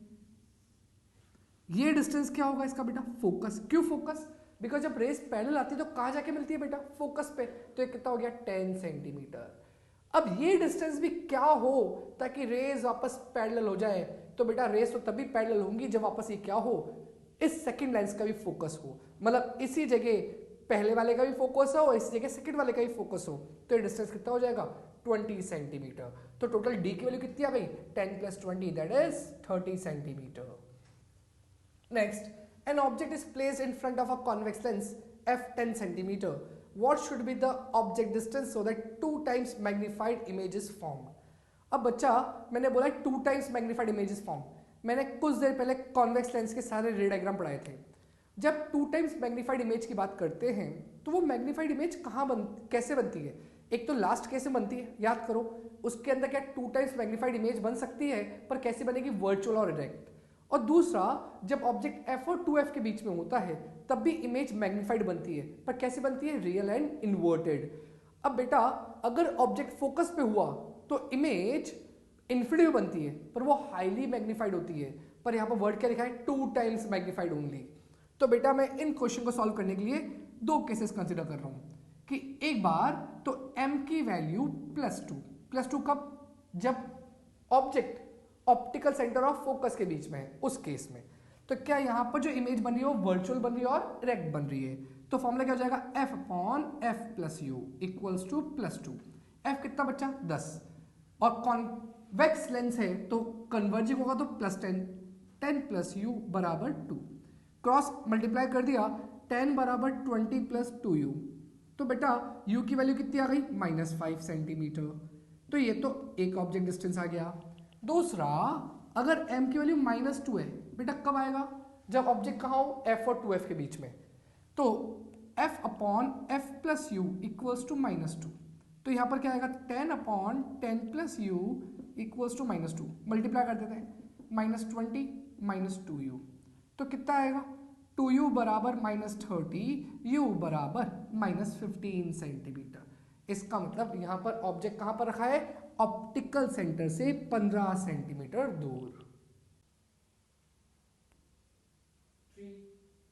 ये डिस्टेंस क्या होगा इसका बेटा, फोकस। क्यों फोकस, बिकॉज जब रेस पैरेलल आती है तो कहां जाके मिलती है बेटा, फोकस पे। तो ये कितना हो गया 10 सेंटीमीटर। अब ये डिस्टेंस भी क्या हो ताकि रेस वापस पैरेलल हो जाए, तो बेटा रेस तो तभी पैरेलल होंगी जब वापस ये क्या हो, इस सेकंड लेंस का भी फोकस हो, मतलब इसी जगह पहले वाले का भी फोकस हो, इस जगह सेकंड वाले का भी फोकस हो। तो ये डिस्टेंस कितना हो जाएगा 20 सेंटीमीटर। तो टोटल डी की वैल्यू कितनी आ गई 10 + 20 that is 30 centimetre. Next, an object is placed in front of a convex lens f 10 centimeter. What should be the object distance so that 2 times magnified image is formed? अब बच्चा मैंने बोला 2 times magnified image is formed. मैंने कुछ देर पहले convex lens के सारे रे डायग्राम पढ़ाए थे। जब 2 times magnified image की बात करते हैं तो वो magnified image कैसे बनती है, एक तो लास्ट कैसे बनती है याद करो, उसके अंदर क्या 2 times magnified image बन सकती है, पर कैसे बनेगी, वर्चुअल और डायरेक्ट। और दूसरा जब ऑब्जेक्ट f और 2f के बीच में होता है तब भी इमेज मैग्नीफाइड बनती है, पर कैसे बनती है, रियल एंड इन्वर्टेड। अब बेटा अगर ऑब्जेक्ट फोकस पे हुआ तो इमेज इन्फिनिटी में बनती है पर वो हाईली मैग्नीफाइड होती है, पर यहाँ पर वर्ड क्या लिखा है 2 times मैग्नीफाइड ओनली। तो बेटा मैं इन क्वेश्चन को सॉल्व करने के लिए 2 केसेस कंसिडर कर रहा हूँ कि एक बार तो m की वैल्यू +2 कब, जब object optical centre of focus के बीच में है उस केस में। तो क्या यहाँ पर जो इमेज बन रही है वो वर्चुअल बन रही है और डायरेक्ट बन रही है। तो फॉर्मूला क्या हो जाएगा f/f + u = +2। f कितना बच्चा 10 और कॉन्वेक्स लेंस है तो कन्वर्जिंग होगा तो +10, 10 + u = 2। क्रॉस मल्टीप्लाई कर दिया 10 = 20 + 2u। तो बेटा u की वैल्यू कितनी आ गई -5 सेंटीमीटर। तो ये तो एक ऑब्जेक्ट डिस्टेंस आ गया। दूसरा अगर m की वैल्यू -2 है, बेटा कब आएगा, जब ऑब्जेक्ट कहाँ हो f और 2f के बीच में। तो f/f + u = -2। तो यहाँ पर क्या आएगा 10/10 + u = -2। मल्टीप्लाई कर देते हैं -20 - 2u। तो कितना आएगा 2u = -30, u = -15 सेंटीमीटर। इसका मतलब यहाँ पर ऑब्जेक्ट कहाँ पर रखा है, ऑप्टिकल सेंटर से 15 सेंटीमीटर दूर। 3,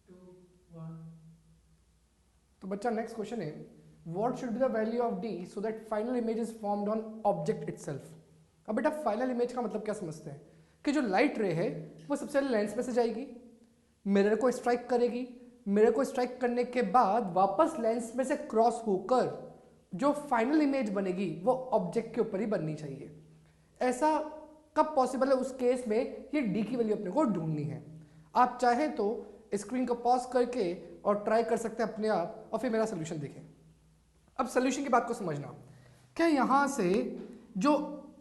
2, 1। तो बच्चा नेक्स्ट क्वेश्चन है what should be the value of d so that final image is formed on object itself. अब बेटा फाइनल इमेज का मतलब क्या समझते हैं कि जो लाइट रे है वो सबसे पहले लेंस में से जाएगी, मिरर को स्ट्राइक करेगी, मिरर को स्ट्राइक करने के बाद वापस लेंस में से क्रॉस होकर जो फाइनल इमेज बनेगी वो ऑब्जेक्ट के ऊपर ही बननी चाहिए। ऐसा कब पॉसिबल है, उस केस में ये डी की वैल्यू अपने को ढूंढनी है। आप चाहें तो स्क्रीन को पॉज करके और ट्राई कर सकते हैं अपने आप और फिर मेरा सोल्यूशन देखें। अब सोल्यूशन की बात को समझना, क्या यहाँ से जो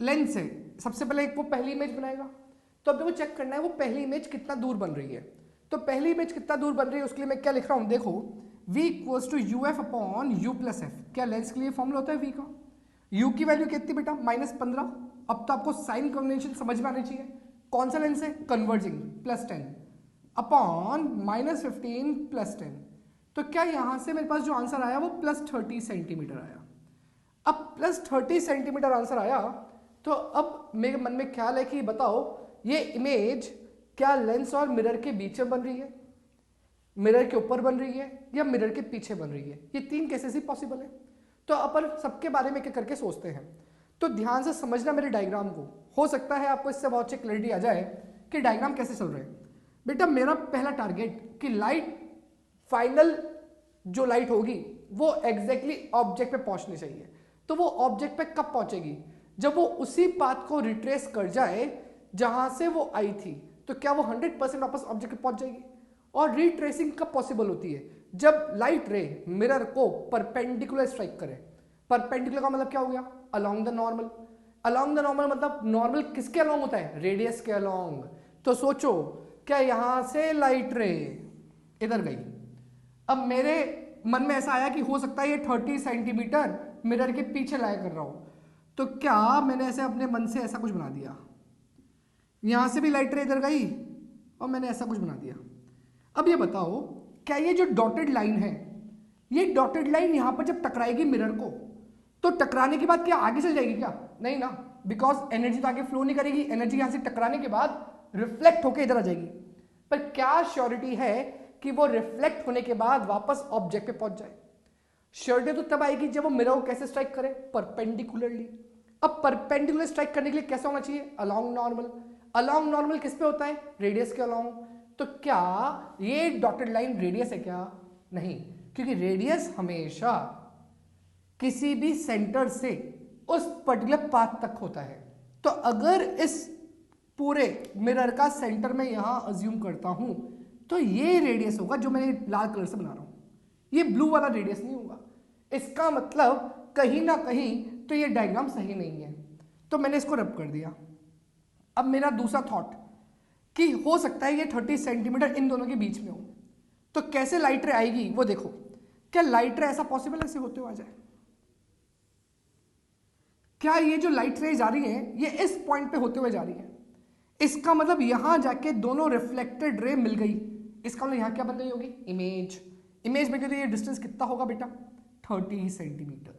लेंस है सबसे पहले एक वो पहली इमेज बनाएगा, तो अब वो चेक करना है वो पहली इमेज कितना दूर बन रही है। तो पहली इमेज कितना दूर बन रही है उसके लिए मैं क्या लिख रहा हूँ, देखो v = uf/u + f। क्या लेंस के लिए फॉर्मूला होता है v का, u की वैल्यू कितनी बेटा -15। अब तो आपको साइन कन्वेंशन समझ में आनी चाहिए, कौन सा लेंस है कन्वर्जिंग, +10 अपॉन -15 + 10। तो क्या यहां से मेरे पास जो आंसर आया वो +30 सेंटीमीटर आया। अब +30 सेंटीमीटर आंसर आया तो अब मेरे मन में ख्याल है कि बताओ ये इमेज क्या लेंस और मिरर के बीच में बन रही है, मिरर के ऊपर बन रही है या मिरर के पीछे बन रही है। ये 3 केसेस ही पॉसिबल है। तो अपन सबके बारे में क्या करके सोचते हैं, तो ध्यान से समझना मेरे डायग्राम को, हो सकता है आपको इससे बहुत अच्छी क्लैरिटी आ जाए कि डायग्राम कैसे चल रहे हैं। बेटा मेरा पहला टारगेट कि लाइट फाइनल जो लाइट होगी वो एग्जैक्टली ऑब्जेक्ट पे पहुंचनी चाहिए। तो वो ऑब्जेक्ट पे कब पहुंचेगी, जब वो उसी पाथ को रिट्रेस कर जाए जहां से वो आई थी। तो क्या वो 100% वापस ऑब्जेक्ट पे पहुंच जाएगी। और रिट्रेसिंग कब पॉसिबल होती है, जब लाइट रे मिरर को परपेंडिकुलर स्ट्राइक करे। परपेंडिकुलर का मतलब क्या हो गया, along the normal. Along the normal मतलब नॉर्मल किसके अलोंग होता है, रेडियस के अलोंग। तो सोचो क्या यहां से लाइट रे इधर गई, अब मेरे मन में ऐसा आया कि हो सकता है ये 30 सेंटीमीटर मिरर के पीछे लाया कर रहा हूं। तो क्या मैंने ऐसे अपने मन से ऐसा कुछ बना दिया यहां से भी लाइट रे इधर गई और मैंने ऐसा कुछ बना दिया। अब ये बताओ, क्या ये जो डॉटेड लाइन है, ये डॉटेड लाइन यहां पर जब टकराएगी मिरर को, तो टकराने के बाद क्या आगे चल जाएगी क्या? नहीं ना, बिकॉज एनर्जी तो आगे फ्लो नहीं करेगी, एनर्जी यहां से टकराने के बाद रिफ्लेक्ट होकर इधर आ जाएगी। पर क्या श्योरिटी है कि वो रिफ्लेक्ट होने के बाद वापस ऑब्जेक्ट पे पहुंच जाए? श्योरिटी तो तब आएगी जब वो मिरर को कैसे स्ट्राइक करे, परपेंडिकुलरली। अब परपेंडिकुलर स्ट्राइक करने के लिए कैसे होना चाहिए? Along normal. अलोंग नॉर्मल किस पे होता है? रेडियस के अलोंग। तो क्या ये डॉटेड लाइन रेडियस है क्या? नहीं, क्योंकि रेडियस हमेशा किसी भी सेंटर से उस पर्टिकुलर पाथ तक होता है। तो अगर इस पूरे मिरर का सेंटर में यहां अज्यूम करता हूं, तो ये रेडियस होगा जो मैंने लाल कलर से बना रहा हूं, ये ब्लू वाला रेडियस नहीं होगा। इसका मतलब कहीं ना कहीं तो ये डायग्राम सही नहीं है। तो मैंने इसको रब कर दिया। अब मेरा दूसरा थॉट कि हो सकता है ये 30 सेंटीमीटर इन दोनों के बीच में हो, तो कैसे लाइट रे आएगी वो देखो। क्या लाइट रे ऐसा पॉसिबल ऐसे होते हुए आ जाए? क्या ये जो लाइट रे जा रही है ये इस पॉइंट पे होते हुए जा रही है? इसका मतलब यहां जाके दोनों रिफ्लेक्टेड रे मिल गई। इसका मतलब यहां क्या बन गई होगी? इमेज। इमेज में ये डिस्टेंस कितना होगा बेटा? 30 सेंटीमीटर।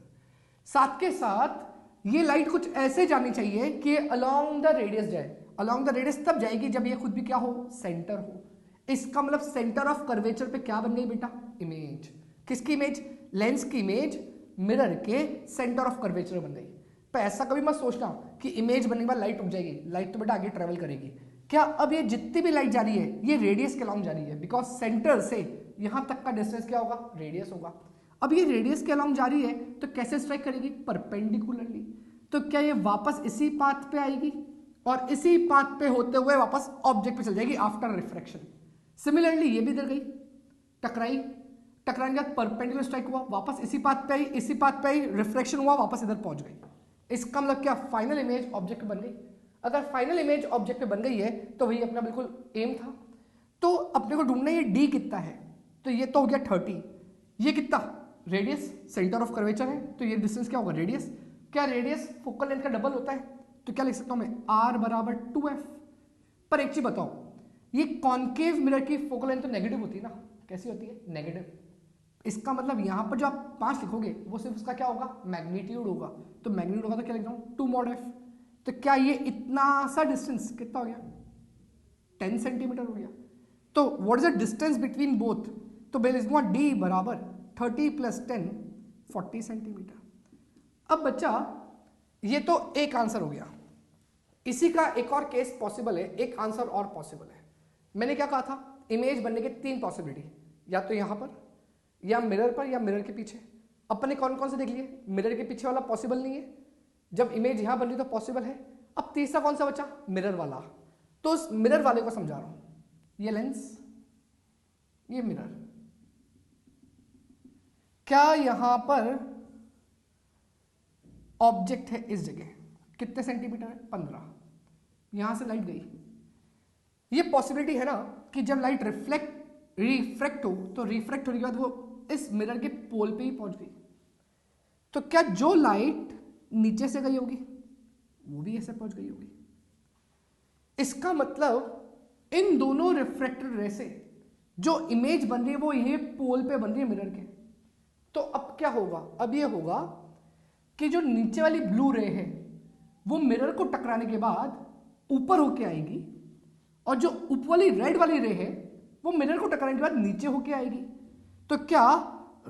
साथ के साथ ये लाइट कुछ ऐसे जानी चाहिए कि अलोंग द रेडियस जाए। अलोंग द रेडियस तब जाएगी जब ये खुद भी क्या हो? सेंटर हो। इसका मतलब सेंटर ऑफ कर्वेचर पे क्या बन गई बेटा? इमेज। किसकी इमेज? लेंस की इमेज मिरर के सेंटर ऑफ कर्वेचर बन गई। पर ऐसा कभी मत सोचना कि इमेज बनने के बाद लाइट रुक जाएगी। लाइट तो बेटा आगे ट्रेवल करेगी। क्या अब ये जितनी भी लाइट जा रही है ये रेडियस के अलोंग जा रही है, बिकॉज सेंटर से यहां तक का डिस्टेंस क्या होगा? रेडियस होगा। अब ये रेडियस के अलोंग जा रही है तो कैसे स्ट्राइक करेगी? परपेंडिकुलरली। तो क्या ये वापस इसी पाथ पे आएगी और इसी पाथ पे होते हुए वापस ऑब्जेक्ट पे चल जाएगी आफ्टर रिफ्रैक्शन। सिमिलरली ये भी इधर गई, टकराई, टकराने के बाद परपेंडिकुलर स्ट्राइक हुआ, वापस इसी पाथ पे आई, इसी पाथ पे आई, रिफ्रैक्शन हुआ, वापस इधर पहुंच गई। इसका मतलब क्या? फाइनल इमेज ऑब्जेक्ट बन गई। अगर फाइनल इमेज ऑब्जेक्ट बन गई है तो वही अपना बिल्कुल एम था। तो अपने को ढूंढना ये डी कितना है, तो ये तो हो गया 30। ये कितना? रेडियस, सेंटर ऑफ कर्वेचर है, तो ये डिस्टेंस क्या होगा? रेडियस। क्या रेडियस फोकल लेंथ का डबल होता है? तो क्या लिख सकता हूं मैं? R बराबर 2F। पर एक चीज बताओ, ये कॉन्केव मिरर की फोकल लेंथ तो नेगेटिव होती है ना? कैसी होती है? नेगेटिव। इसका मतलब यहां पर जो आप 5 लिखोगे वो सिर्फ उसका क्या होगा? मैग्नीट्यूड होगा। तो मैग्नीट्यूड होगा तो क्या लिख रहा हूं? 2 mod F। तो क्या ये इतना सा डिस्टेंस कितना हो गया? 10 सेंटीमीटर हो गया। तो what is the distance between both? तो मैं लिखूंगा डी बराबर 30 + 10 40 सेंटीमीटर। अब बच्चा ये तो एक आंसर हो गया। इसी का एक और केस पॉसिबल है, एक आंसर और पॉसिबल है। मैंने क्या कहा था? इमेज बनने के 3 पॉसिबिलिटी, या तो यहां पर, या मिरर पर, या मिरर के पीछे। अपने कौन कौन से देख लिए? मिरर के पीछे वाला पॉसिबल नहीं है, जब इमेज यहां बन रही तो पॉसिबल है। अब तीसरा कौन सा बचा? मिरर वाला। तो उस मिरर वाले को समझा रहा हूं। ये लेंस, ये मिरर। क्या यहां पर ऑब्जेक्ट है इस जगह? कितने सेंटीमीटर है? 15। यहां से लाइट गई, ये पॉसिबिलिटी है ना कि जब लाइट रिफ्रैक्ट हो तो रिफ्रैक्ट होने के बाद वो इस मिरर के पोल पे ही पहुंच गई। तो क्या जो लाइट नीचे से गई होगी वो भी ऐसे पहुंच गई होगी? इसका मतलब इन दोनों रिफ्रैक्टेड रे से जो इमेज बन रही है वो ये पोल पे बन रही है मिरर के। तो अब क्या होगा? अब ये होगा कि जो नीचे वाली ब्लू रे है वो मिरर को टकराने के बाद ऊपर होके आएगी, और जो ऊपर वाली रेड वाली रे है वो मिरर को टकराने के बाद नीचे होके आएगी। तो क्या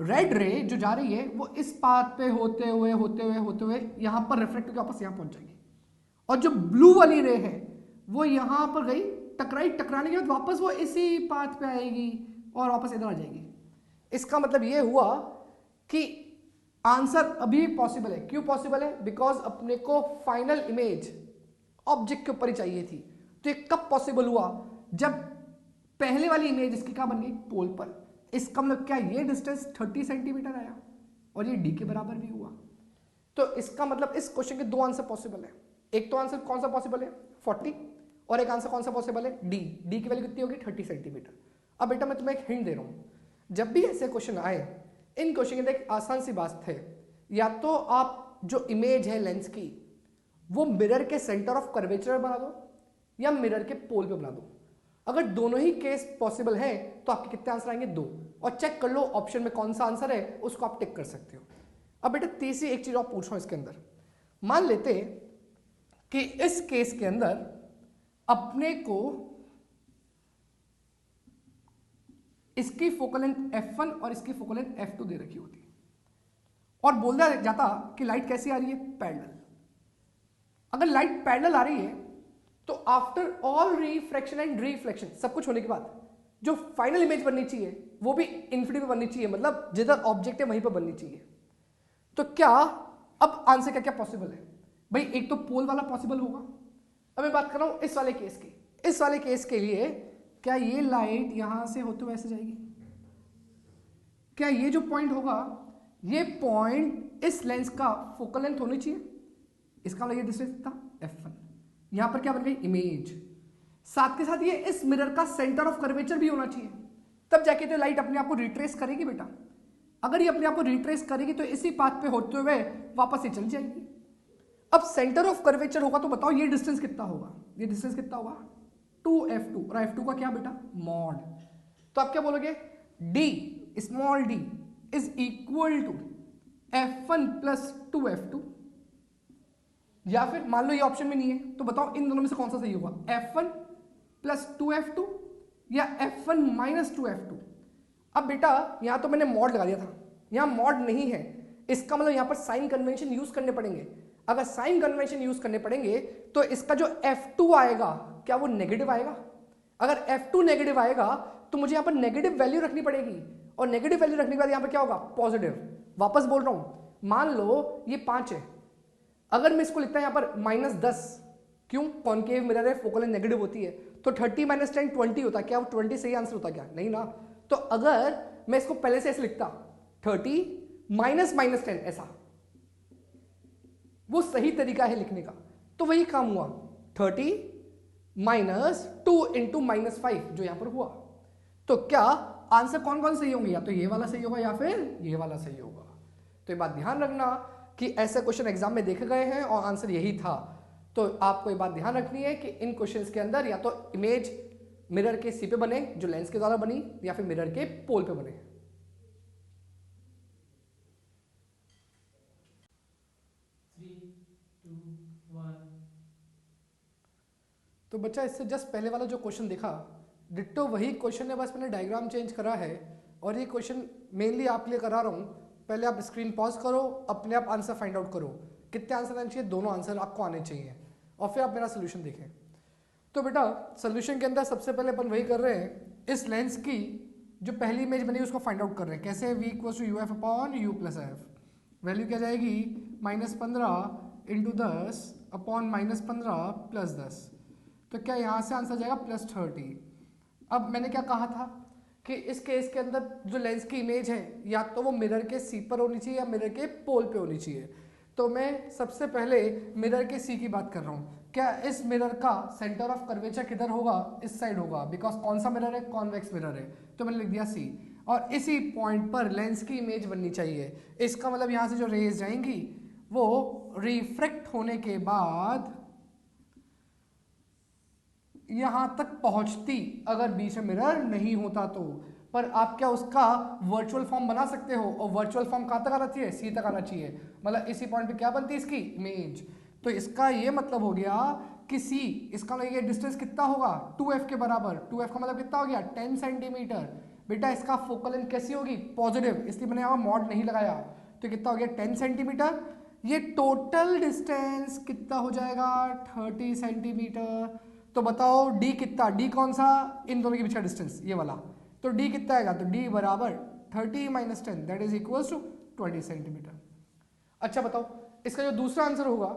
रेड रे जो जा रही है वो इस पाथ पे होते हुए यहां पर रिफ्लेक्ट होकर वापस यहां पहुंच जाएगी, और जो ब्लू वाली रे है वो यहां पर गई, टकराने के बाद वापस वो इसी पाथ पे आएगी और वापस इधर आ जाएगी। इसका मतलब ये हुआ कि आंसर अभी पॉसिबल है। क्यों पॉसिबल है? बिकॉज अपने को फाइनल इमेज ऑब्जेक्ट के ऊपर ही चाहिए थी। तो ये कब पॉसिबल हुआ? जब पहले वाली इमेज इसकी क्या बन गई? पोल पर। इसका मतलब क्या? ये डिस्टेंस 30 सेंटीमीटर आया और ये डी के बराबर भी हुआ। तो इसका मतलब इस क्वेश्चन के 2 आंसर पॉसिबल है। एक तो आंसर कौन सा पॉसिबल है? 40, और एक आंसर कौन सा पॉसिबल है? डी। डी की वैल्यू कितनी होगी? 30 सेंटीमीटर। अब बेटा मैं तुम्हें एक हिंट दे रहा हूं, जब भी ऐसे क्वेश्चन आए, इन क्वेश्चन के अंदर एक आसान सी बात है, या तो आप जो इमेज है लेंस की वो मिरर के सेंटर ऑफ कर्वेचर बना दो, या मिरर के पोल पे बना दूं। अगर दोनों ही केस पॉसिबल है तो आपके कितने आंसर आएंगे? 2। और चेक कर लो ऑप्शन में कौन सा आंसर है, उसको आप टिक कर सकते हो। अब बेटा तीसरी एक चीज और पूछ रहा हूं इसके अंदर, मान लेते कि इस केस के अंदर अपने को इसकी फोकल लेंथ f1 और इसकी फोकल लेंथ f2 दे रखी होती और बोल दिया जाता कि लाइट कैसी आ रही है? पैरेलल। अगर लाइट पैरेलल आ रही है तो after all refraction and reflection सब कुछ होने के बाद जो फाइनल इमेज बननी चाहिए वो भी इन्फिनिटी पे बननी चाहिए, मतलब जिधर ऑब्जेक्ट है वहीं पर बननी चाहिए। तो क्या अब आंसर क्या क्या पॉसिबल है भाई? एक तो पोल वाला पॉसिबल होगा। अब मैं बात कर रहा हूं इस वाले केस की। इस वाले केस के लिए क्या ये लाइट यहां से होते हुए ऐसे जाएगी? क्या ये जो पॉइंट होगा ये पॉइंट इस लेंस का फोकल लेंथ होनी चाहिए? इसका मतलब ये डिस्टेंस था f1। यहां पर क्या बन गई? इमेज। साथ के साथ ये इस मिरर का सेंटर ऑफ कर्वेचर भी होना चाहिए, तब जाके तो लाइट अपने आप को रिट्रेस करेगी बेटा। अगर ये अपने आप को रिट्रेस करेगी तो इसी पाथ पे होते हुए वापस ही चल जाएगी। अब सेंटर ऑफ कर्वेचर होगा तो बताओ ये डिस्टेंस कितना होगा? ये डिस्टेंस कितना होगा? 2f2। और f2 का क्या बेटा? मॉड। तो आप क्या बोलोगे? d small d is equal to f1 plus 2f2। या फिर मान लो ये ऑप्शन में नहीं है तो बताओ इन दोनों में से कौन सा सही होगा? f1 प्लस 2f2 या f1 माइनस 2f2। अब बेटा यहां तो मैंने मॉड लगा दिया था, यहां मॉड नहीं है, इसका मतलब यहां पर साइन कन्वेंशन यूज करने पड़ेंगे। अगर साइन कन्वेंशन यूज करने पड़ेंगे तो इसका जो f2 आएगा क्या वो नेगेटिव आएगा? अगर f2 नेगेटिव आएगा तो मुझे यहां पर नेगेटिव वैल्यू रखनी पड़ेगी, और नेगेटिव वैल्यू रखने के बाद यहां पर क्या होगा? पॉजिटिव। वापस बोल रहा हूं, मान लो ये 5 है, अगर मैं इसको लिखता हूं यहां पर -10, क्यों? कॉनकेव मिरर है, फोकल लेंथ नेगेटिव होती है, तो 30 - 10 20 होता। क्या वो 20 सही आंसर होता? क्या नहीं ना। तो अगर मैं इसको पहले से ऐसे लिखता 30 माइनस -10 ऐसा, वो सही तरीका है लिखने का। तो वही काम हुआ, 30 माइनस 2 इंटू -5 जो यहां पर हुआ। तो क्या आंसर कौन कौन सही होंगे? या तो ये वाला सही होगा या फिर ये वाला सही होगा। तो ये बात ध्यान रखना कि ऐसे क्वेश्चन एग्जाम में देखे गए हैं और आंसर यही था। तो आपको ये बात ध्यान रखनी है कि इन क्वेश्चंस के अंदर या तो इमेज मिरर के सी पे बने जो लेंस के द्वारा बनी, या फिर मिरर के पोल पे बने। तो बच्चा इससे जस्ट पहले वाला जो क्वेश्चन देखा डिट्टो वही क्वेश्चन है, बस मैंने डायग्राम चेंज करा है। और ये क्वेश्चन मेनली आपके लिए करा रहा हूं। पहले आप स्क्रीन पॉज करो, अपने आप आंसर फाइंड आउट करो, कितने आंसर आने चाहिए? दोनों आंसर आपको आने चाहिए, और फिर आप मेरा सोल्यूशन देखें। तो बेटा सोल्यूशन के अंदर सबसे पहले अपन वही कर रहे हैं, इस लेंस की जो पहली इमेज बनी उसको फाइंड आउट कर रहे हैं। कैसे? v equal to uf upon u plus F. Value क्या जाएगी? -15 इंटू 10 अपॉन -15 प्लस 10। तो क्या यहाँ से आंसर जाएगा +30। अब मैंने क्या कहा था कि इस केस के अंदर जो लेंस की इमेज है या तो वो मिरर के सी पर होनी चाहिए या मिरर के पोल पे होनी चाहिए। तो मैं सबसे पहले मिरर के सी की बात कर रहा हूँ। क्या इस मिरर का सेंटर ऑफ कर्वेचर किधर होगा? इस साइड होगा, बिकॉज कौन सा मिरर है? कॉन्वेक्स मिरर है, तो मैंने लिख दिया सी। और इसी पॉइंट पर लेंस की इमेज बननी चाहिए। इसका मतलब यहाँ से जो रेज जाएंगी वो रिफ्रैक्ट होने के बाद यहां तक पहुंचती, अगर बीच में मिरर नहीं होता तो। पर आप क्या उसका वर्चुअल फॉर्म बना सकते हो, और वर्चुअल फॉर्म कहां तक आना चाहिए? सी तक आना चाहिए। मतलब इसी पॉइंट पे क्या बनती है? इसकी इमेज। तो इसका ये मतलब हो गया कि सी, इसका मतलब ये डिस्टेंस कितना होगा? 2f के बराबर। 2f का मतलब कितना हो गया? 10 सेंटीमीटर। बेटा इसका फोकल लेंथ कैसी होगी? पॉजिटिव, इसलिए मैंने यहाँ मॉड नहीं लगाया। तो कितना हो गया? 10 सेंटीमीटर। ये टोटल डिस्टेंस कितना हो जाएगा? 30 सेंटीमीटर। तो बताओ d कितना? d कौन सा? इन दोनों के बीच का डिस्टेंस, ये वाला। तो d कितना आएगा? तो d बराबर 30 - 10 that is equal to 20 centimetre. अच्छा बताओ इसका जो दूसरा आंसर होगा,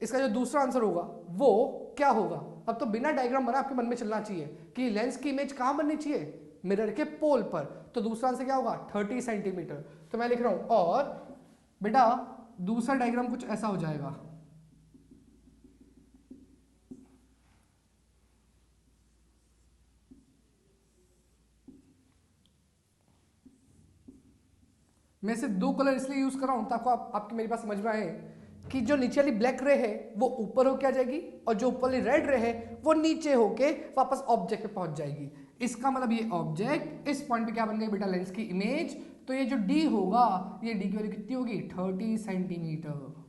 इसका जो दूसरा आंसर होगा वो क्या होगा? अब तो बिना डायग्राम बना आपके मन में चलना चाहिए कि लेंस की इमेज कहां बननी चाहिए? मिरर के पोल पर। तो दूसरा आंसर क्या होगा? 30 सेंटीमीटर। तो मैं लिख रहा हूं, और बेटा दूसरा डायग्राम कुछ ऐसा हो जाएगा। मैं सिर्फ 2 कलर इसलिए यूज कर रहा हूं ताकि आपकी मेरी बात समझ में आए कि जो नीचे वाली ब्लैक रे है वो ऊपर होके आ जाएगी और जो ऊपर वाली रेड रे है वो नीचे होके वापस ऑब्जेक्ट पे पहुंच जाएगी। इसका मतलब ये ऑब्जेक्ट इस पॉइंट पे क्या बन गई बेटा, लेंस की इमेज। तो ये जो डी होगा, ये डी की वैल्यू कितनी होगी, 30 सेंटीमीटर।